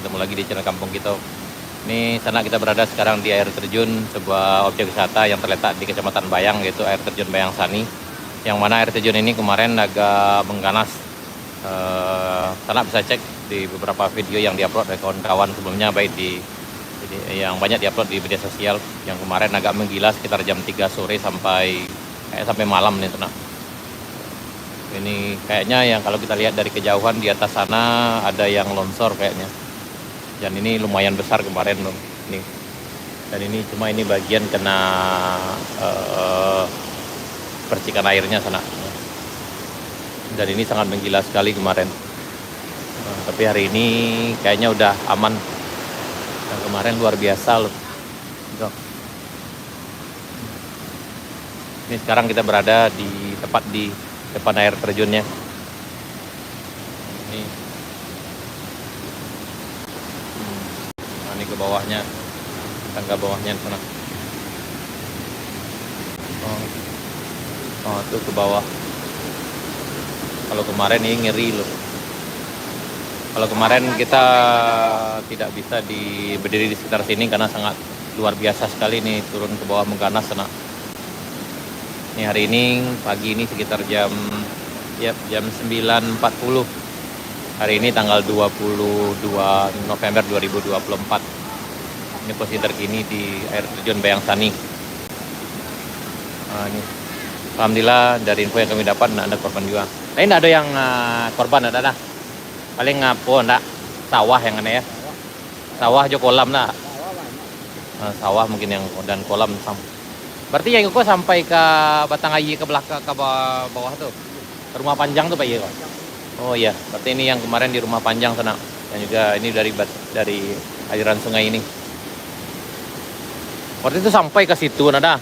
ketemu lagi di channel Kampung Kita. Ini sana kita berada sekarang di air terjun, sebuah objek wisata yang terletak di Kecamatan Bayang, yaitu air terjun Bayang Sani. Yang mana air terjun ini kemarin agak mengganas. Sana bisa cek di beberapa video yang diupload oleh kawan-kawan sebelumnya, baik yang banyak diupload di media sosial. Yang kemarin agak menggila sekitar jam 3 sore sampai malam nih sana. Ini kayaknya yang kalau kita lihat dari kejauhan di atas sana ada yang longsor kayaknya. Dan ini lumayan besar kemarin loh. Ini. Dan ini cuma ini bagian kena percikan airnya sana. Dan ini sangat menggila sekali kemarin. Tapi hari ini kayaknya udah aman. Dan kemarin luar biasa loh. Ini sekarang kita berada di tepat di depan air terjunnya. Ini ke bawahnya, tangga bawahnya sana. Oh, itu ke bawah. Kalau kemarin ini ngeri loh. Kalau kemarin kita tidak bisa berdiri di sekitar sini karena sangat luar biasa sekali nih turun ke bawah mengganas sana. Ini hari ini pagi ini sekitar jam 9.40. Hari ini tanggal 22 November 2024. Ini posisi terkini di air terjun Bayang Sani. Ini. Alhamdulillah dari info yang kami dapat tidak ada korban juga. Nah, ini ada yang korban ada dah. Paling enggak sawah yang aneh ya. Sawah aja kolam dah. Sawah mungkin yang dan kolam sama. Berarti yang itu sampai ke Batang Ayi ke belakang ke bawah tuh. Ke Rumah Panjang tuh Pak Iya. Oh iya, berarti ini yang kemarin di Rumah Panjang sana. Dan juga ini dari aliran sungai ini. Berarti itu sampai ke situ nada.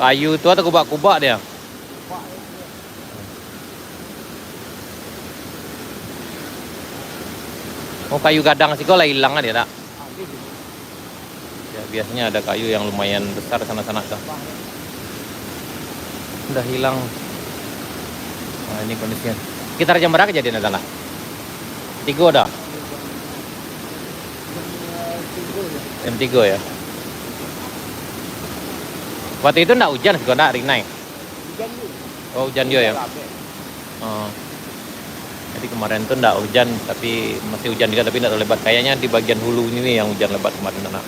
Kayu itu atau kubak-kubak dia. Oh, kayu gadang sih kok lah hilang dia tak. Ya, biasanya ada kayu yang lumayan besar sana-sana tuh. Udah hilang. Nah, ini kondisinya. Sekitar jam berapa kejadian adalah? 3 dah. Jam 3 ya. Waktu itu enggak hujan sih, enggak rinai. Oh, hujan dia ya. Jadi kemarin tuh enggak hujan, tapi masih hujan juga tapi enggak terlalu lebat. Kayaknya di bagian hulu ini yang hujan lebat kemarin anak.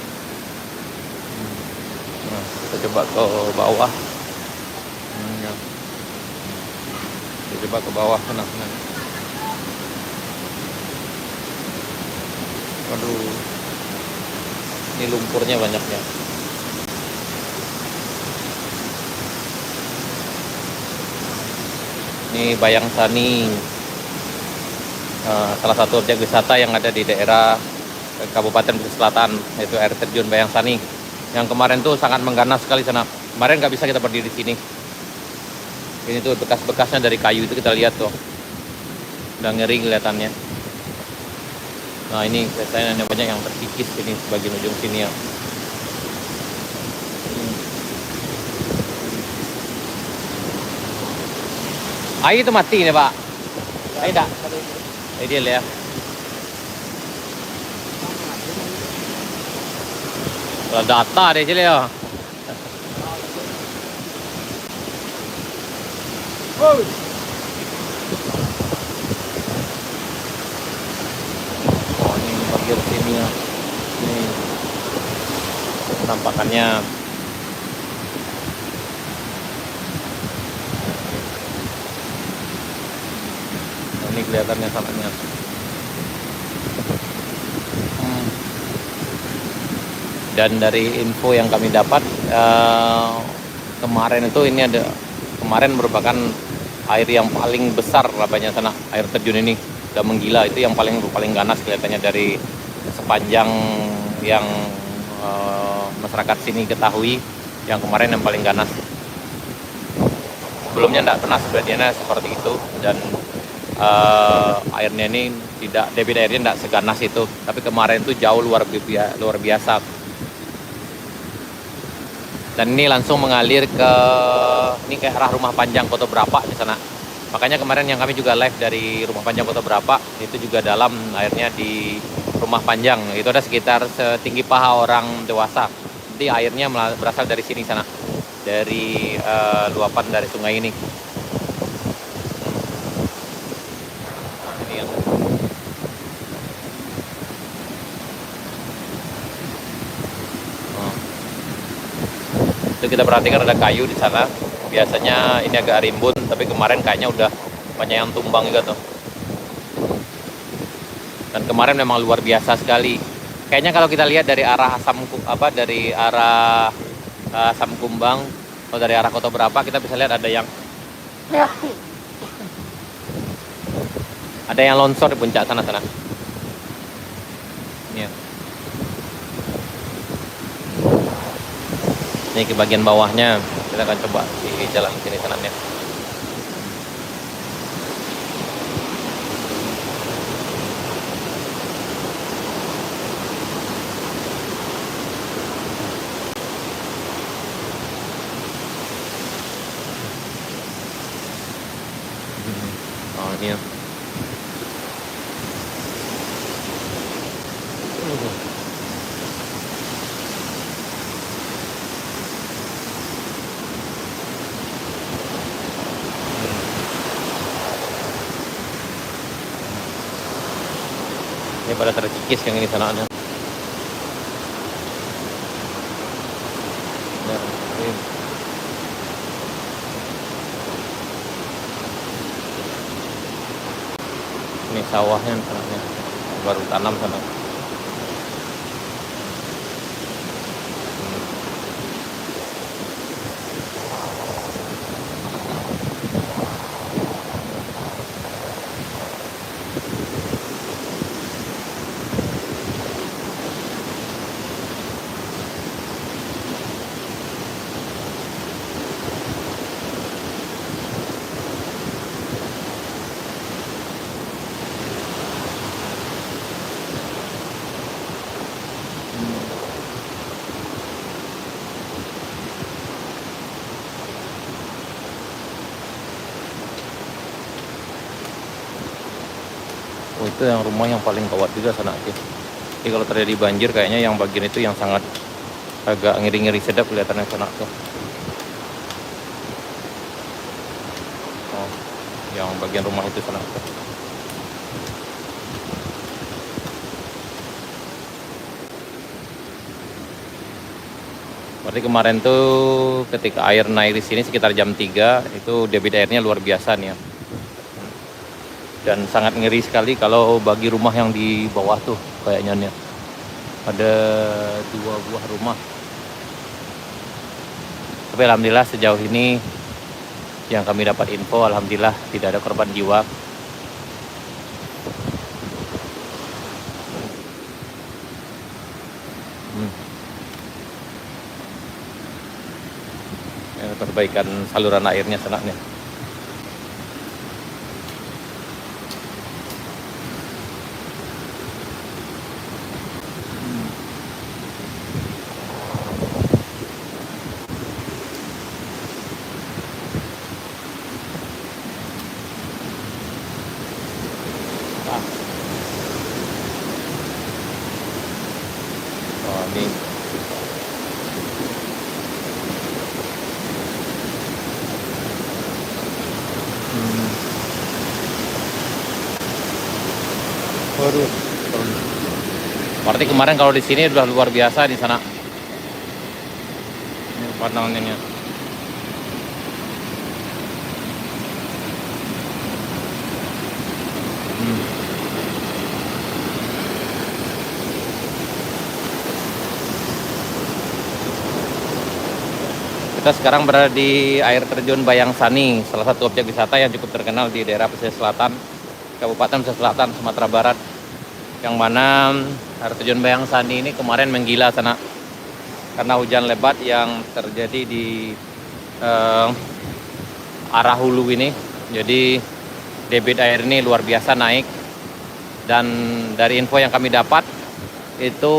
Nah, kita coba ke bawah. Kita coba ke bawah sana. Waduh. Ini lumpurnya banyaknya. Ini Bayang Sani. Salah satu objek wisata yang ada di daerah Kabupaten Pesisir Selatan, yaitu air terjun Bayang Sani. Yang kemarin tuh sangat mengganas sekali sana. Kemarin nggak bisa kita berdiri di sini. Ini tuh bekas-bekasnya dari kayu itu kita lihat tuh. Udah ngeri kelihatannya. Nah ini biasanya banyak yang terkikis ini sebagian ujung sini ya. Air itu mati nih Pak. Air tak? Ideal ya. Kalau data deh sini ya. Oh ini bagian sini ya. Ini penampakannya. Ini kelihatannya sangatnya. Dan dari info yang kami dapat kemarin itu kemarin merupakan air yang paling besar banyak sana, air terjun ini udah menggila, itu yang paling ganas kelihatannya dari sepanjang yang masyarakat sini ketahui. Yang kemarin yang paling ganas. Sebelumnya tidak pernah sebenarnya seperti itu, dan airnya ini debit airnya tidak seganas itu, tapi kemarin itu jauh luar biasa. Dan ini langsung mengalir ke arah Rumah Panjang Kota Berapa di sana. Makanya kemarin yang kami juga live dari Rumah Panjang Kota Berapa, itu juga dalam airnya di Rumah Panjang. Itu ada sekitar setinggi paha orang dewasa. Jadi airnya berasal dari sini sana, dari luapan dari sungai ini. Ini yang itu kita perhatikan ada kayu di sana. Biasanya ini agak rimbun, tapi kemarin kayaknya udah banyak yang tumbang juga tuh. Dan kemarin memang luar biasa sekali. Kayaknya kalau kita lihat dari arah dari arah Asam Kumbang atau dari arah Kota Berapa, kita bisa lihat ada yang longsor di puncak sana. Ini, ya. Ini ke bagian bawahnya, kita akan coba di jalan sini sananya. Oh, ini ya. Ini pada terkikis yang ini sananya. Ini sawahnya sananya, baru tanam sana. Oh, itu yang rumah yang paling kawat juga sana. Jadi kalau terjadi banjir kayaknya yang bagian itu yang sangat agak ngeri-ngeri sedap kelihatannya sana tuh. Oh, yang bagian rumah itu sana tuh. Berarti kemarin tuh ketika air naik di sini sekitar jam 3, itu debit airnya luar biasa nih ya. Dan sangat ngeri sekali kalau bagi rumah yang di bawah tuh kayaknya nih. Ada 2 buah rumah. Tapi alhamdulillah sejauh ini yang kami dapat info, alhamdulillah tidak ada korban jiwa. Perbaikan saluran airnya senaknya. Oh, ini waduh. Berarti kemarin kalau di sini udah luar biasa di sana. Ini pandangannya. Kita sekarang berada di air terjun Bayang Sani, salah satu objek wisata yang cukup terkenal di daerah Pesisir Selatan, Kabupaten Pesisir Selatan, Sumatera Barat. Yang mana air terjun Bayang Sani ini kemarin menggila sana karena hujan lebat yang terjadi di arah hulu ini. Jadi debit air ini luar biasa naik, dan dari info yang kami dapat itu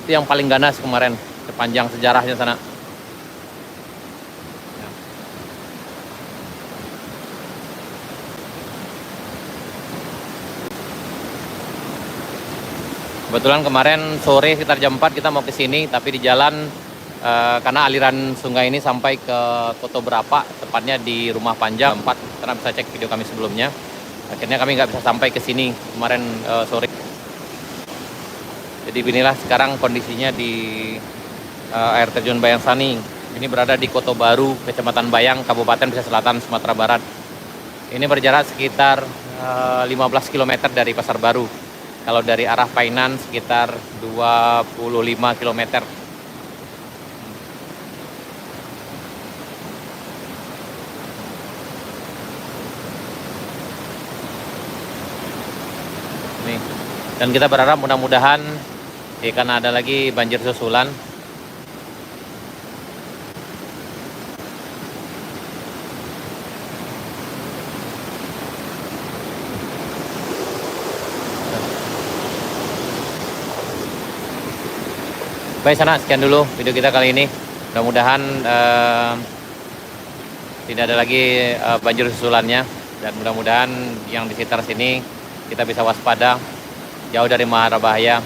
yang paling ganas kemarin sepanjang sejarahnya sana. Kebetulan kemarin sore sekitar jam 4 kita mau ke sini, tapi di jalan karena aliran sungai ini sampai ke Koto Berapa, tepatnya di Rumah Panjang 4, karena bisa cek video kami sebelumnya. Akhirnya kami nggak bisa sampai ke sini kemarin sore. Jadi inilah sekarang kondisinya di air terjun Bayang Sani. Ini berada di Koto Baru, Kecamatan Bayang, Kabupaten Pesisir Selatan, Sumatera Barat. Ini berjarak sekitar 15 km dari Pasar Baru. Kalau dari arah Painan sekitar 25 km. Nih. Dan kita berharap mudah-mudahan karena ada lagi banjir susulan. Baik sana, sekian dulu video kita kali ini. Mudah-mudahan tidak ada lagi banjir susulannya, dan mudah-mudahan yang di sekitar sini kita bisa waspada, jauh dari mara bahaya.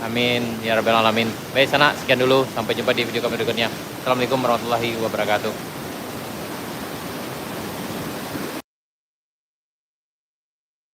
Amin ya rabbal alamin. Baik sana, sekian dulu, sampai jumpa di video kami berikutnya. Assalamualaikum warahmatullahi wabarakatuh.